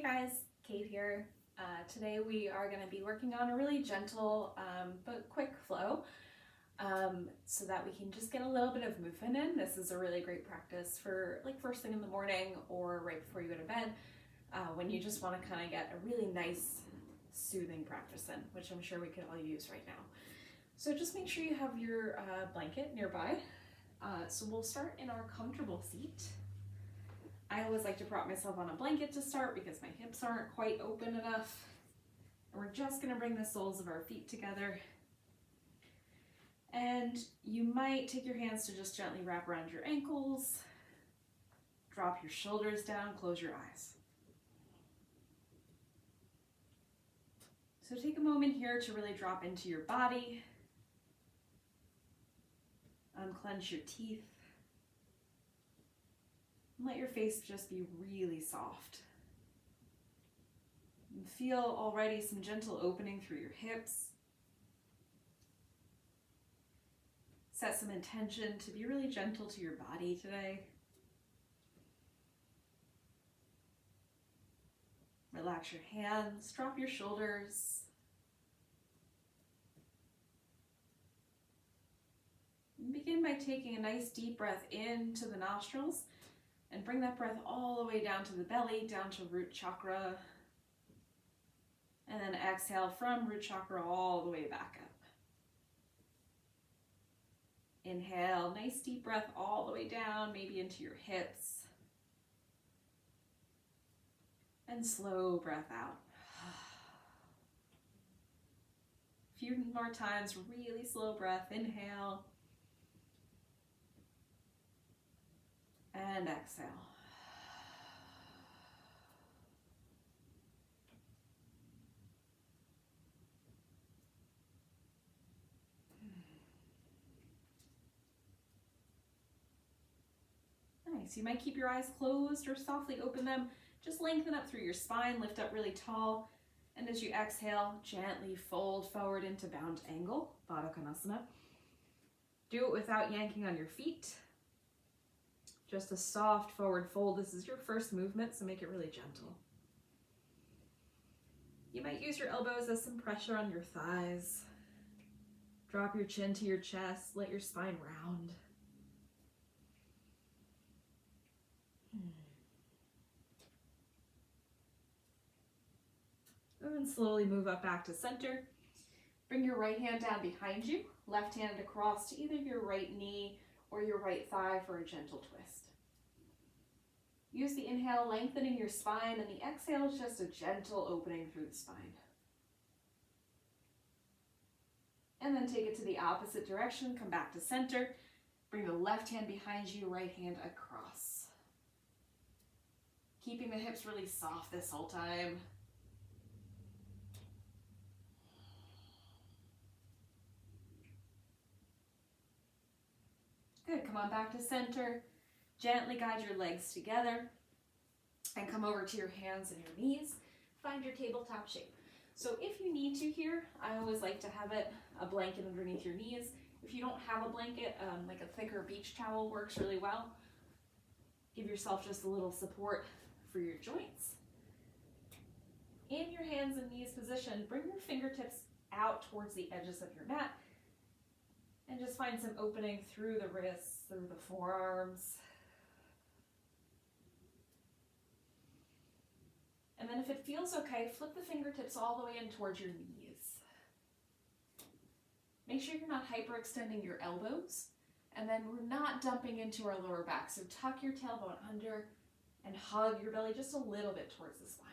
Hey guys, Kate here. Today we are going to be working on a really gentle but quick flow so that we can just get a little bit of movement in. This is a really great practice for like first thing in the morning or right before you go to bed when you just want to kind of get a really nice soothing practice in, which I'm sure we could all use right now. So just make sure you have your blanket nearby. So we'll start in our comfortable seat. I always like to prop myself on a blanket to start because my hips aren't quite open enough. And we're just going to bring the soles of our feet together. And you might take your hands to just gently wrap around your ankles. Drop your shoulders down, close your eyes. So take a moment here to really drop into your body. Unclench your teeth. Let your face just be really soft. And feel already some gentle opening through your hips. Set some intention to be really gentle to your body today. Relax your hands, drop your shoulders. And begin by taking a nice deep breath into the nostrils. And bring that breath all the way down to the belly, down to root chakra. And then exhale from root chakra all the way back up. Inhale, nice deep breath all the way down, maybe into your hips. And slow breath out. A few more times, really slow breath. Inhale. And exhale. Nice. You might keep your eyes closed or softly open them. Just lengthen up through your spine, lift up really tall. And as you exhale, gently fold forward into bound angle, Baddha Konasana. Do it without yanking on your feet. Just a soft forward fold. This is your first movement, so make it really gentle. You might use your elbows as some pressure on your thighs. Drop your chin to your chest. Let your spine round. And then slowly move up back to center. Bring your right hand down behind you. Left hand across to either your right knee or your right thigh for a gentle twist. Use the inhale, lengthening your spine, and the exhale is just a gentle opening through the spine. And then take it to the opposite direction, come back to center. Bring the left hand behind you, right hand across. Keeping the hips really soft this whole time. Good, come on back to center. Gently guide your legs together and come over to your hands and your knees. Find your tabletop shape. So if you need to here, I always like to have a blanket underneath your knees. If you don't have a blanket, like a thicker beach towel works really well. Give yourself just a little support for your joints. In your hands and knees position, bring your fingertips out towards the edges of your mat and just find some opening through the wrists, through the forearms. And then if it feels okay, flip the fingertips all the way in towards your knees. Make sure you're not hyperextending your elbows, and then we're not dumping into our lower back. So tuck your tailbone under and hug your belly just a little bit towards the spine.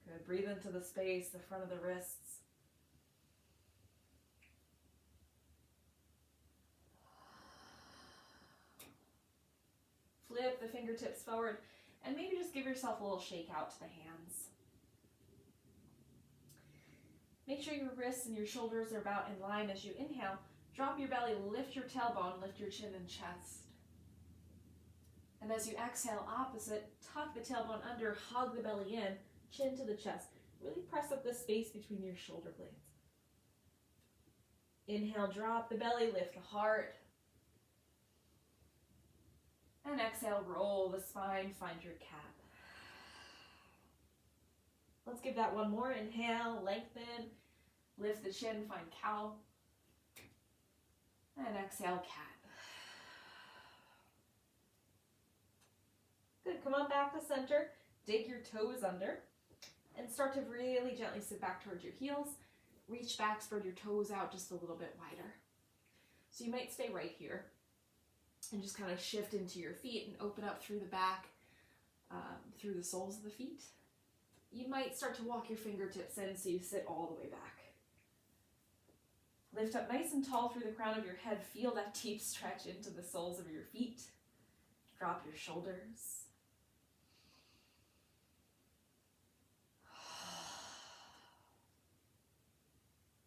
Good, breathe into the space, the front of the wrists. Flip the fingertips forward and maybe just give yourself a little shake out to the hands. Make sure your wrists and your shoulders are about in line as you inhale. Drop your belly, lift your tailbone, lift your chin and chest. And as you exhale, opposite, tuck the tailbone under, hug the belly in, chin to the chest. Really press up the space between your shoulder blades. Inhale, drop the belly, lift the heart. exhale, roll the spine, find your cat. Let's give that one more. Inhale, lengthen, lift the chin, find cow. And exhale, cat. Good, come on back to center. Dig your toes under and start to really gently sit back towards your heels. Reach back, spread your toes out just a little bit wider. So you might stay right here and just kind of shift into your feet and open up through the back, through the soles of the feet. You might start to walk your fingertips in so you sit all the way back. Lift up nice and tall through the crown of your head. Feel that deep stretch into the soles of your feet. Drop your shoulders.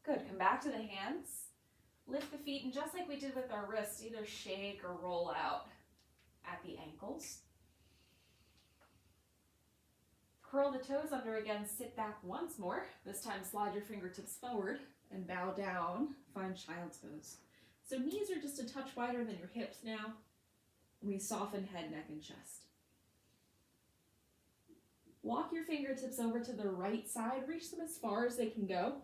Good, come back to the hands. Lift the feet, and just like we did with our wrists, either shake or roll out at the ankles. Curl the toes under again, sit back once more. This time slide your fingertips forward and bow down, find child's pose. So knees are just a touch wider than your hips now. We soften head, neck, and chest. Walk your fingertips over to the right side, reach them as far as they can go.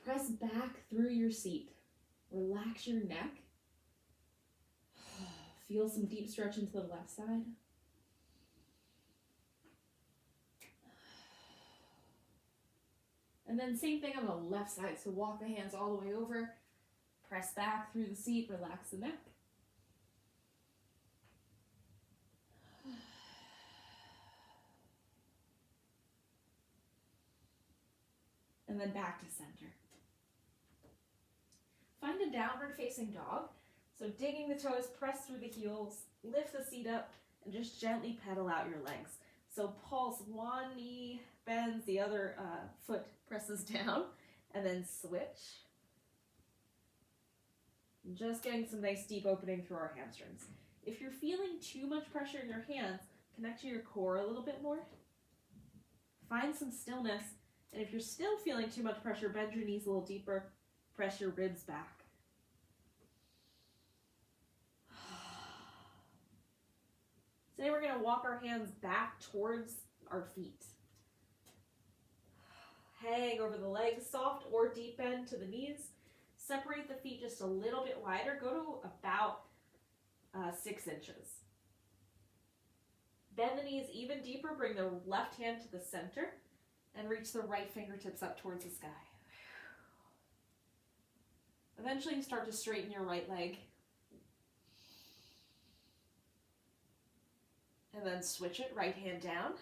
Press back through your seat. Relax your neck. Feel some deep stretch into the left side. And then same thing on the left side. So walk the hands all the way over. Press back through the seat. Relax the neck. And then back to center. Find a downward facing dog. So digging the toes, press through the heels, lift the seat up, and just gently pedal out your legs. So pulse, one knee bends, the other foot presses down, and then switch. Just getting some nice deep opening through our hamstrings. If you're feeling too much pressure in your hands, connect to your core a little bit more. Find some stillness. And if you're still feeling too much pressure, bend your knees a little deeper, press your ribs back. Today we're going to walk our hands back towards our feet. Hang over the legs, soft or deep bend to the knees. Separate the feet just a little bit wider. Go to about 6 inches. Bend the knees even deeper. Bring the left hand to the center and reach the right fingertips up towards the sky. Eventually you start to straighten your right leg. And then switch it, right hand down,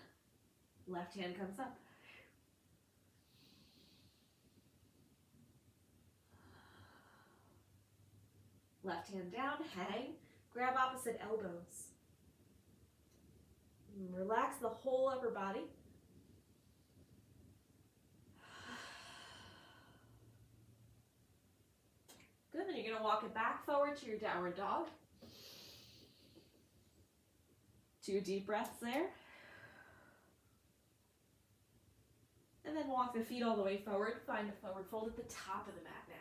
left hand comes up. Left hand down, hang, grab opposite elbows. Relax the whole upper body. Good, then you're going to walk it back forward to your downward dog. 2 deep breaths there. And then walk the feet all the way forward. Find a forward fold at the top of the mat now.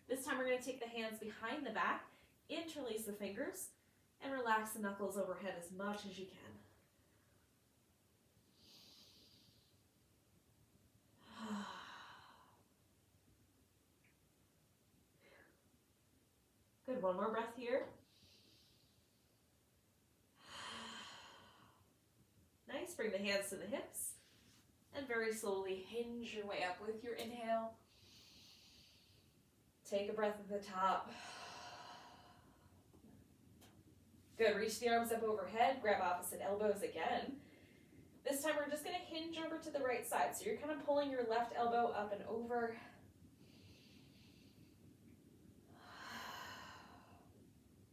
This time we're going to take the hands behind the back, interlace the fingers, and relax the knuckles overhead as much as you can. Good, one more breath here. Nice, bring the hands to the hips and very slowly hinge your way up with your inhale. Take a breath at the top. Good, reach the arms up overhead, grab opposite elbows again. This time we're just going to hinge over to the right side. So you're kind of pulling your left elbow up and over.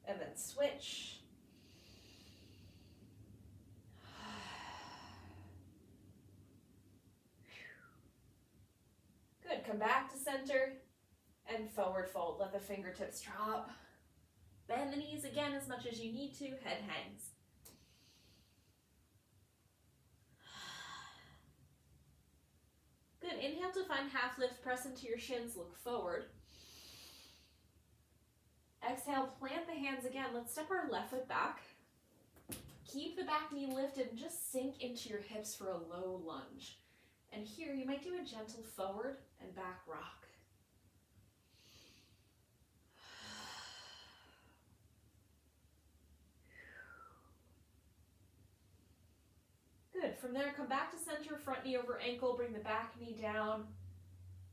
And then switch. Good, come back to center and forward fold. Let the fingertips drop. Bend the knees again as much as you need to. Head hangs. Good, inhale to find half lift. Press into your shins, look forward. Exhale, plant the hands again. Let's step our left foot back. back knee lifted and just sink into your hips for a low lunge. And here you might do a gentle forward and back rock. Good. From there, come back to center, front knee over ankle, bring the back knee down,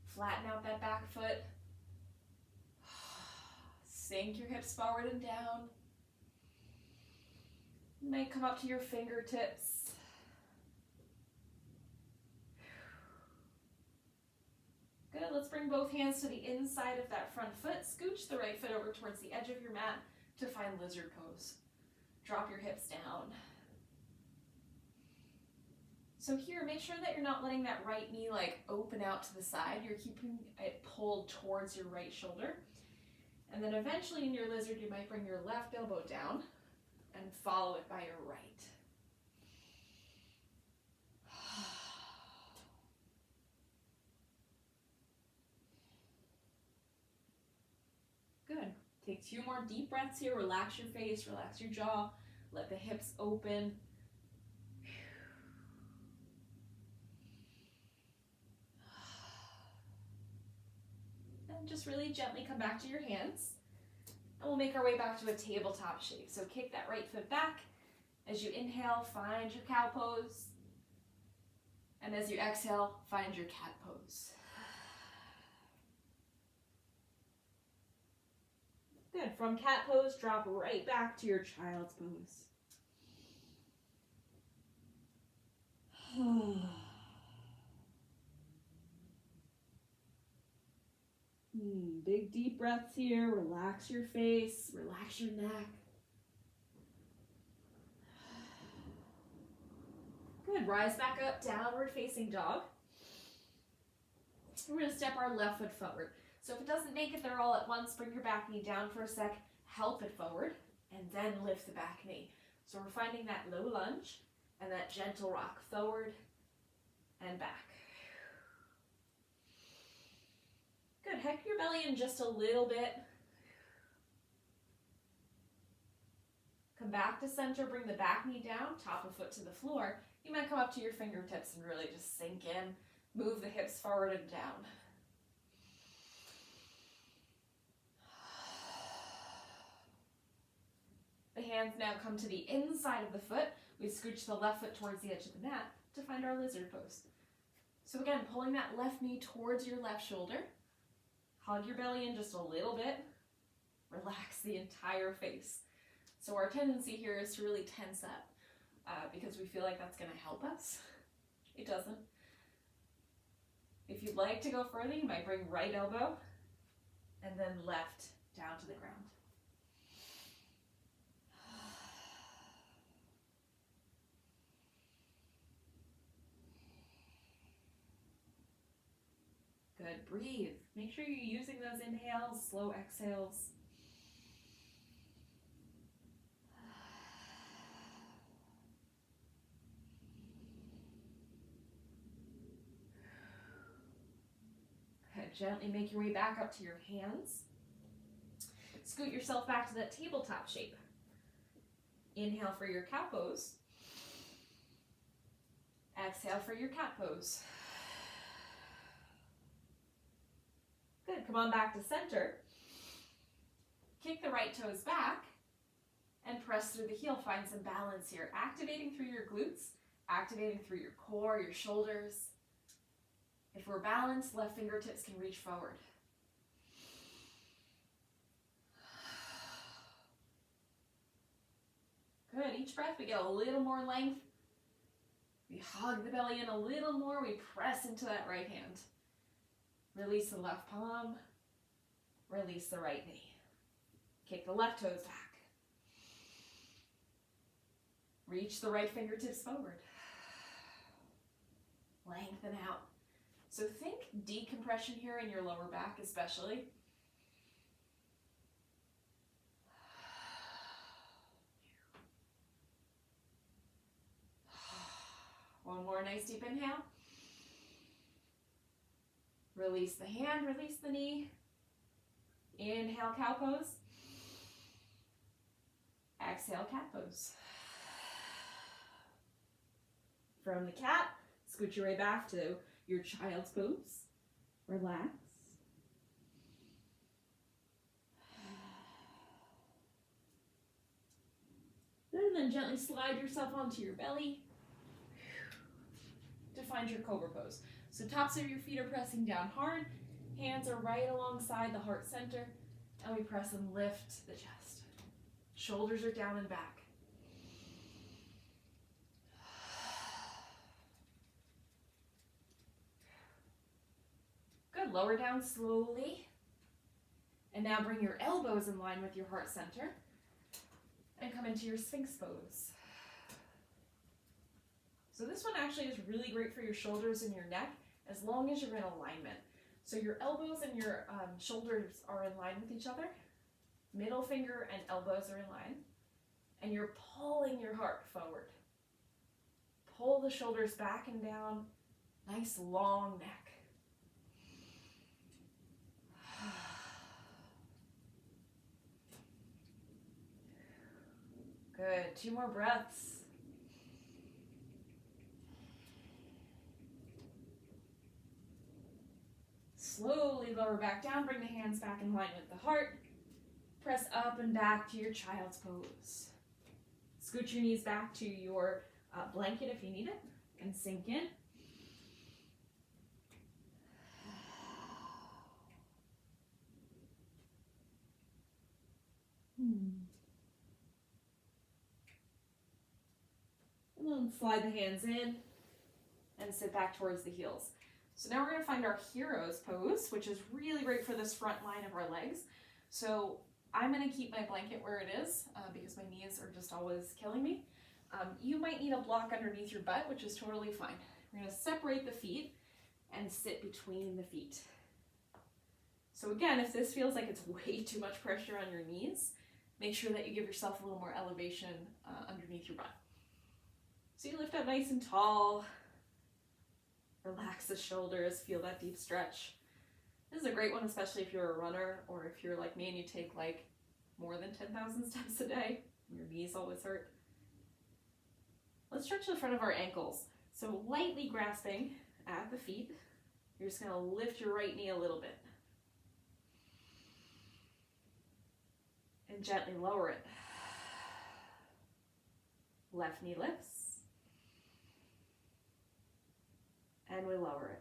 flatten out that back foot. Sink your hips forward and down. You might come up to your fingertips. Good, let's bring both hands to the inside of that front foot. Scooch the right foot over towards the edge of your mat to find lizard pose. Drop your hips down. So here, make sure that you're not letting that right knee open out to the side. You're keeping it pulled towards your right shoulder. And then eventually in your lizard, you might bring your left elbow down and follow it by your right. Good. Take 2 more deep breaths here. Relax your face, relax your jaw. Let the hips open. And just really gently come back to your hands. And we'll make our way back to a tabletop shape. So kick that right foot back. As you inhale, find your cow pose. And as you exhale, find your cat pose. Good. From cat pose, drop right back to your child's pose. Big deep breaths here. Relax your face, relax your neck. Good. Rise back up, downward facing dog. We're going to step our left foot forward. So if it doesn't make it there all at once, bring your back knee down for a sec, help it forward, and then lift the back knee. So we're finding that low lunge and that gentle rock forward and back. Good. Heck your belly in just a little bit. Come back to center, bring the back knee down, top of foot to the floor. You might come up to your fingertips and really just sink in. Move the hips forward and down. The hands now come to the inside of the foot. We scooch the left foot towards the edge of the mat to find our lizard pose. So again, pulling that left knee towards your left shoulder. Hug your belly in just a little bit. Relax the entire face. So our tendency here is to really tense up because we feel like that's going to help us. It doesn't. If you'd like to go further, you might bring right elbow and then left down to the ground. Good. Breathe. Make sure you're using those inhales, slow exhales. Good. Gently make your way back up to your hands. Scoot yourself back to that tabletop shape. Inhale for your cow pose. Exhale for your cat pose. Good. Come on back to center. Kick the right toes back and press through the heel. Find some balance here. Activating through your glutes, activating through your core, your shoulders. If we're balanced, left fingertips can reach forward. Good. Each breath we get a little more length. We hug the belly in a little more. We press into that right hand. Release the left palm, release the right knee. Kick the left toes back. Reach the right fingertips forward. Lengthen out. So think decompression here in your lower back especially. One more nice deep inhale. Release the hand, release the knee. Inhale, cow pose. Exhale, cat pose. From the cat, scoot your way back to your child's pose. Relax. And then gently slide yourself onto your belly to find your cobra pose. So tops of your feet are pressing down hard, hands are right alongside the heart center, and we press and lift the chest. Shoulders are down and back. Good, lower down slowly. And now bring your elbows in line with your heart center and come into your Sphinx pose. So this one actually is really great for your shoulders and your neck as long as you're in alignment. So your elbows and your shoulders are in line with each other. Middle finger and elbows are in line. And you're pulling your heart forward. Pull the shoulders back and down. Nice long neck. Good, 2 more breaths. Slowly lower back down, bring the hands back in line with the heart. Press up and back to your child's pose. Scoot your knees back to your blanket if you need it, and sink in. And then slide the hands in and sit back towards the heels. So now we're going to find our hero's pose, which is really great for this front line of our legs. So I'm going to keep my blanket where it is because my knees are just always killing me. You might need a block underneath your butt, which is totally fine. We're going to separate the feet and sit between the feet. So again, if this feels like it's way too much pressure on your knees, make sure that you give yourself a little more elevation underneath your butt. So you lift up nice and tall. Relax the shoulders, feel that deep stretch. This is a great one, especially if you're a runner or if you're like me and you take like more than 10,000 steps a day. Your knees always hurt. Let's stretch the front of our ankles. So lightly grasping at the feet, you're just gonna lift your right knee a little bit. And gently lower it. Left knee lifts. And we lower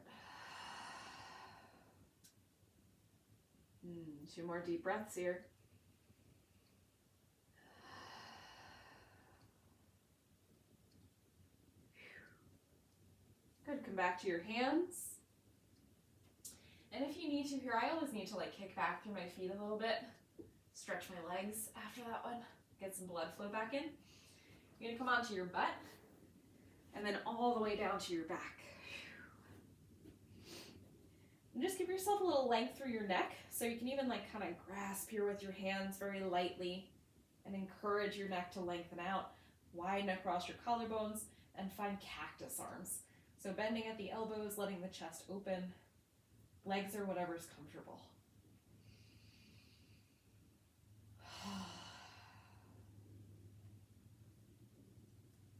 it. 2 more deep breaths here. Good, come back to your hands. And if you need to here, I always need to like kick back through my feet a little bit. Stretch my legs after that one. Get some blood flow back in. You're gonna come onto your butt and then all the way down to your back. And just give yourself a little length through your neck, so you can even like kind of grasp here with your hands very lightly and encourage your neck to lengthen out. Widen across your collarbones and find cactus arms. So bending at the elbows, letting the chest open, legs or whatever's comfortable.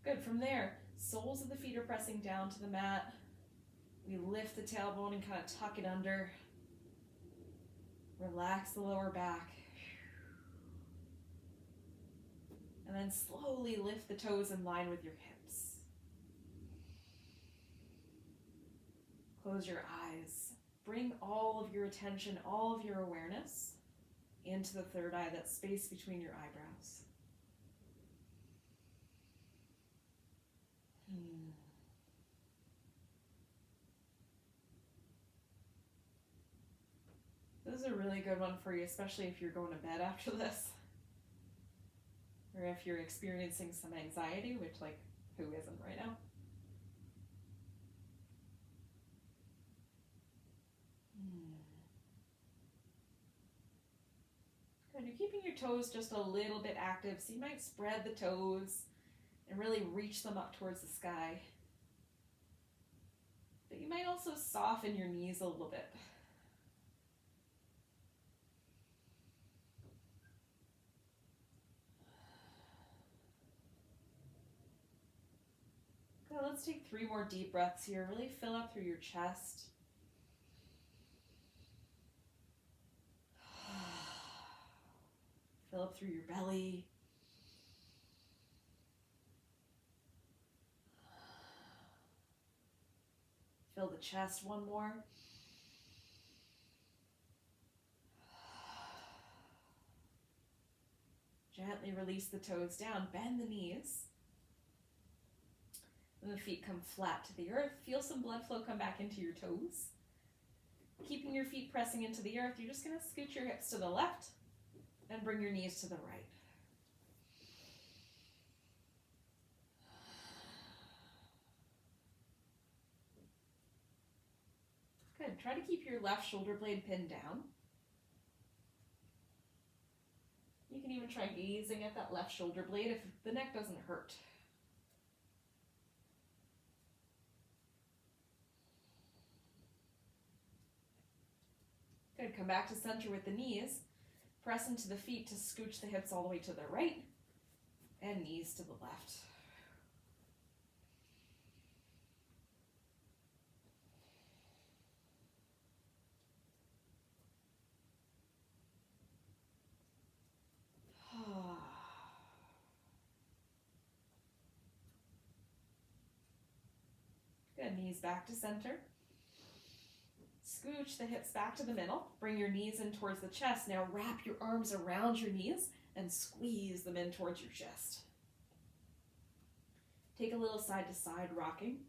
Good, from there, soles of the feet are pressing down to the mat. We lift the tailbone and kind of tuck it under. Relax the lower back. And then slowly lift the toes in line with your hips. Close your eyes. Bring all of your attention, all of your awareness into the third eye, that space between your eyebrows. This is a really good one for you, especially if you're going to bed after this. Or if you're experiencing some anxiety, which like, who isn't right now? Good, you're keeping your toes just a little bit active, so you might spread the toes and really reach them up towards the sky. But you might also soften your knees a little bit. let's take 3 more deep breaths here. Really fill up through your chest. Fill up through your belly. Fill the chest one more. Gently release the toes down, bend the knees. And the feet come flat to the earth. Feel some blood flow come back into your toes. Keeping your feet pressing into the earth, you're just going to scoot your hips to the left and bring your knees to the right. Good. Try to keep your left shoulder blade pinned down. You can even try gazing at that left shoulder blade if the neck doesn't hurt. Good. Come back to center with the knees. Press into the feet to scooch the hips all the way to the right and knees to the left. Good. Knees back to center. Scooch the hips back to the middle. Bring your knees in towards the chest. Now wrap your arms around your knees and squeeze them in towards your chest. Take a little side to side rocking.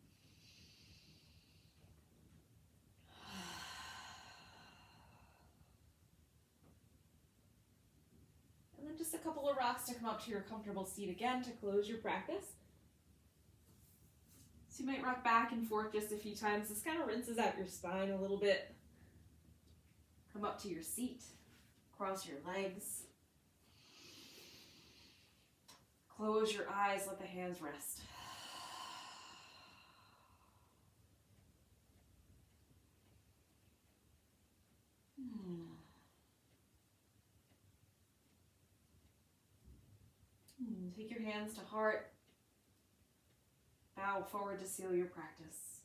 And then just a couple of rocks to come up to your comfortable seat again to close your practice. So you might rock back and forth just a few times. This kind of rinses out your spine a little bit. Come up to your seat. Cross your legs. Close your eyes. Let the hands rest. Take your hands to heart. Bow forward to seal your practice.